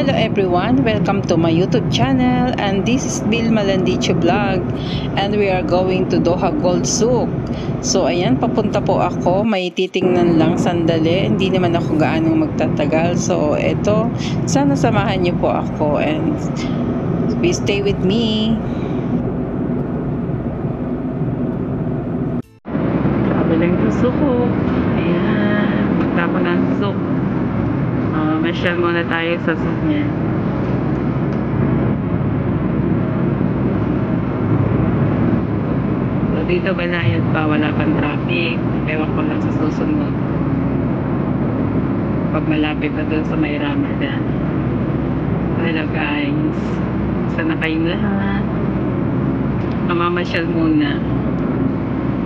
Hello everyone, welcome to my YouTube channel, and this is Bill Malandicho Vlog, and we are going to Doha Gold Souk. So ayan, papunta po ako, may titingnan lang sandali, hindi naman ako gaano magtatagal. So eto, sana samahan niyo po ako and please stay with me. Kabilang to Souk. Ayan, punta ko ng Souk. Masyal muna tayo sa Souk niya. So dito banayad pa, wala pang traffic. Ewan ko lang sa susunod pag malapit na dun sa may Ramadan. Hello guys, sana kayong lahat. Mamamasyal muna,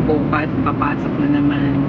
bukas papasok na naman.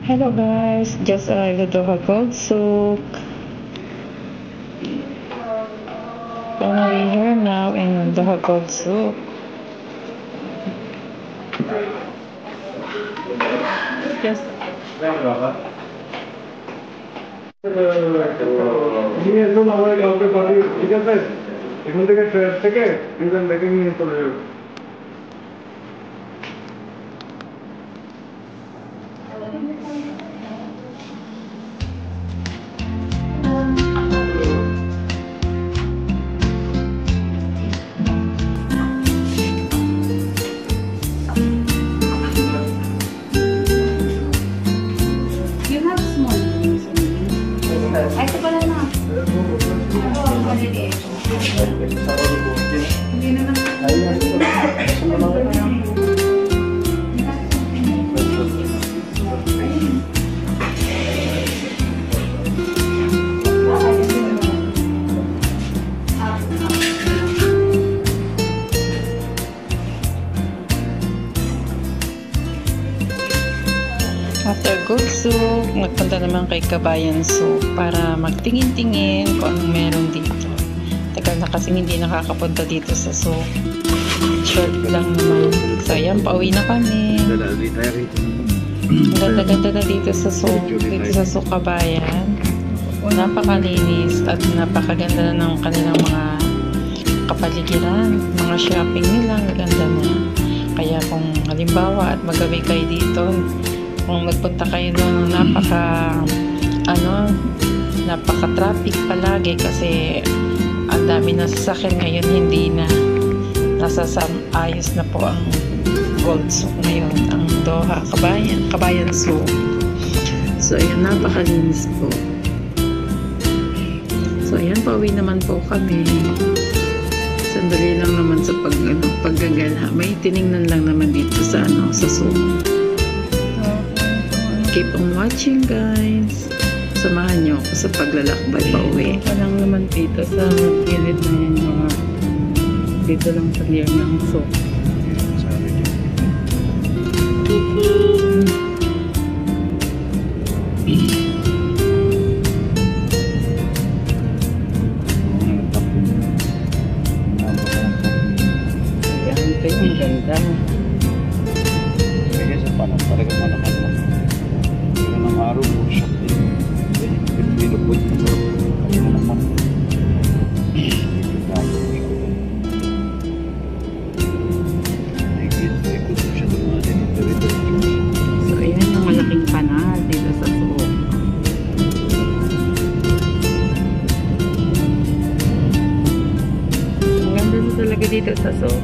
Hello guys, just arrived at Doha Gold Souk. We're here now in Doha Gold Souk. Just ay, ito pala na. Hindi naman. After Gold Souk, nagpunta naman kay Kabayan Souk para magtingin-tingin kung anong meron dito. Tagal na kasi hindi nakakapunta dito sa souk. Short lang naman. So ayan, pauwi na kami. Ang ganda-ganda na dito sa souk. Dito sa Souk Kabayan. Napakalinis at napakaganda na ng kanilang mga kapaligiran. Mga shopping nila, ang ganda na. Kaya kung halimbawa at magabi kayo dito, kung nagpunta kayo doon, napaka-traffic palagi kasi ang dami na sasakyan ngayon, hindi na ayos na po ang Gold Souk ngayon, ang Doha Kabayan Souk. So ayan, napakalinis po. So ayan, pauwi naman po kami. Sandali lang naman sa paggagala. May tiningnan lang naman dito sa souk. Keep on watching, guys. Samahan niyo ako sa paglalakbay pauwi. Ito lang naman dito sa gilid na yan, mga dito lang sa near ng souk. Ayan, ito yung ganda. Talagang malakad na. Hindi ng araw mo siya. Pinupod mo sa ayun naman. So ayan yung malaking kanal dito sa souk. Ang ganda na talaga dito sa souk.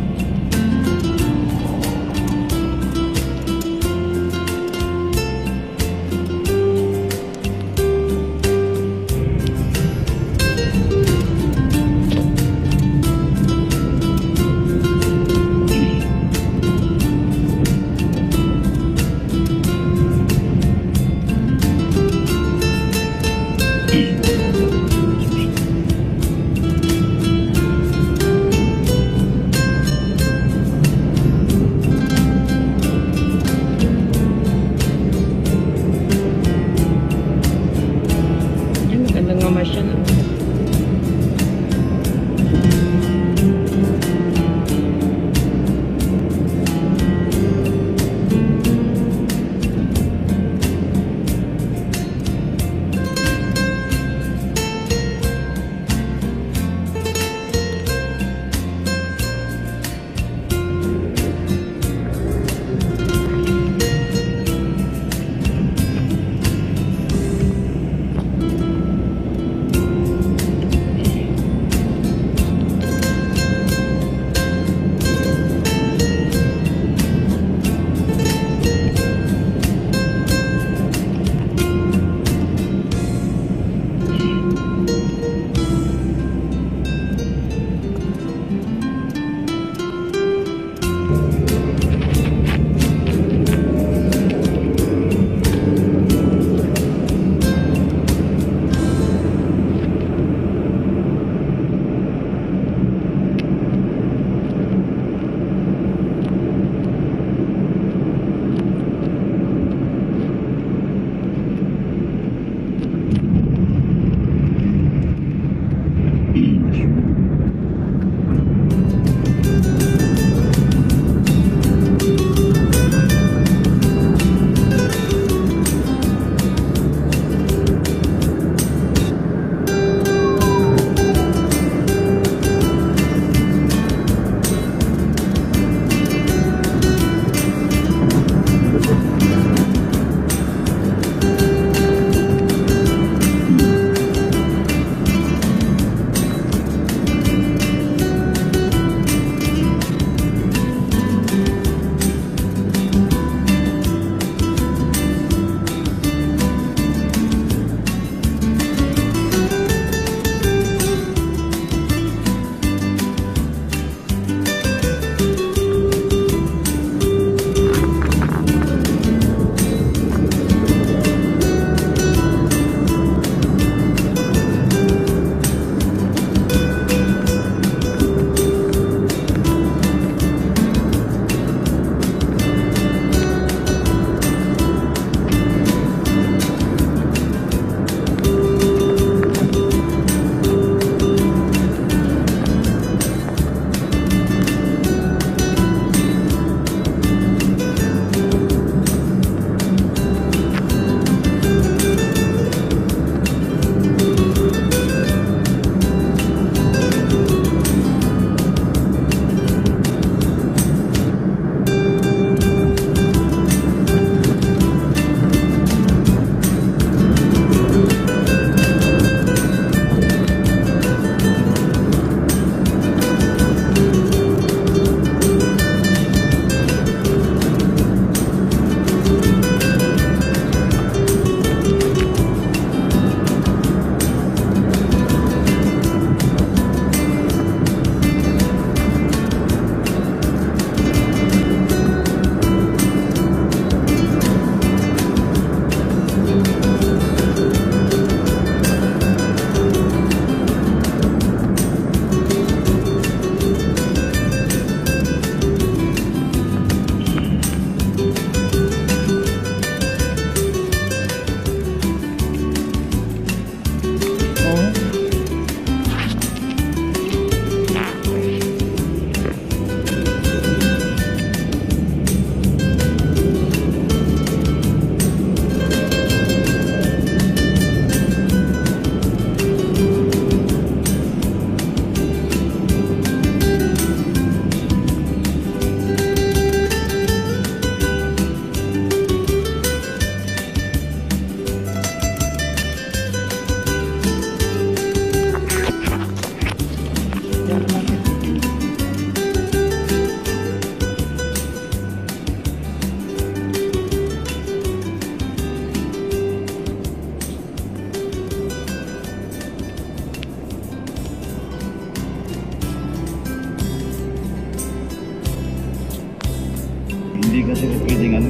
pwedeng ano,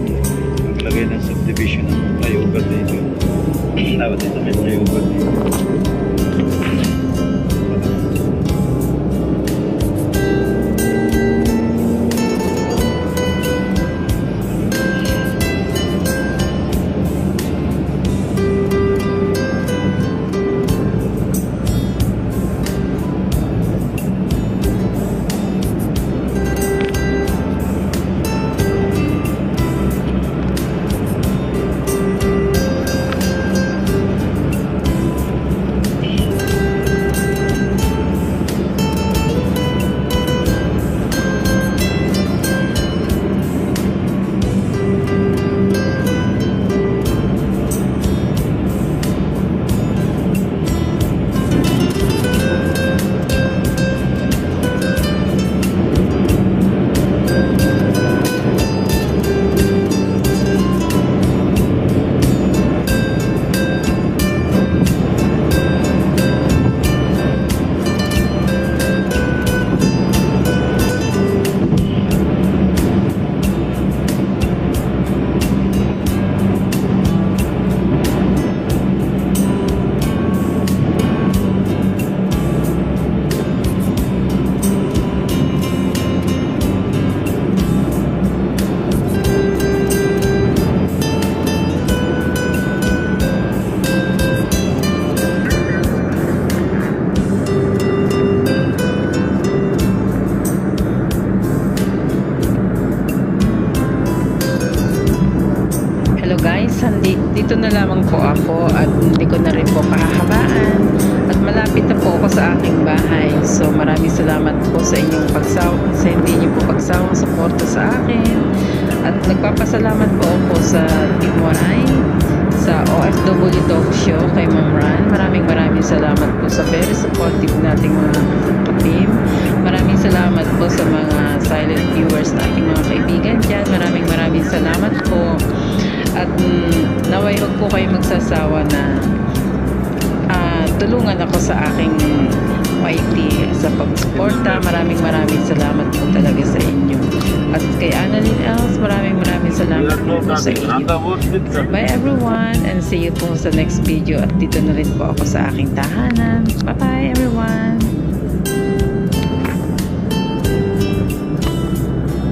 maglagay ng subdivision ng flyover dito. Dapat dito may flyover dito. Dito na lamang po ako at hindi ko na rin po pahahabaan at malapit na po ako sa aking bahay. So maraming salamat po sa inyong sa hindi niyo po pagsawang suporta sa akin at nagpapasalamat po ako sa Team Waray, sa OFW Talk Show kay Ma'am Ran. Maraming salamat po sa very supportive nating mga team. Maraming salamat po sa mga silent viewers nating mga kaibigan dyan. Maraming salamat po. At naway huwag po kayo magsasawa na tulungan ako sa aking YT sa pagsuporta. Maraming salamat po talaga sa inyo. At kay Annalyn Els, maraming salamat po sa inyo. Bye everyone and see you po sa next video. At dito na rin po ako sa aking tahanan. Bye bye everyone.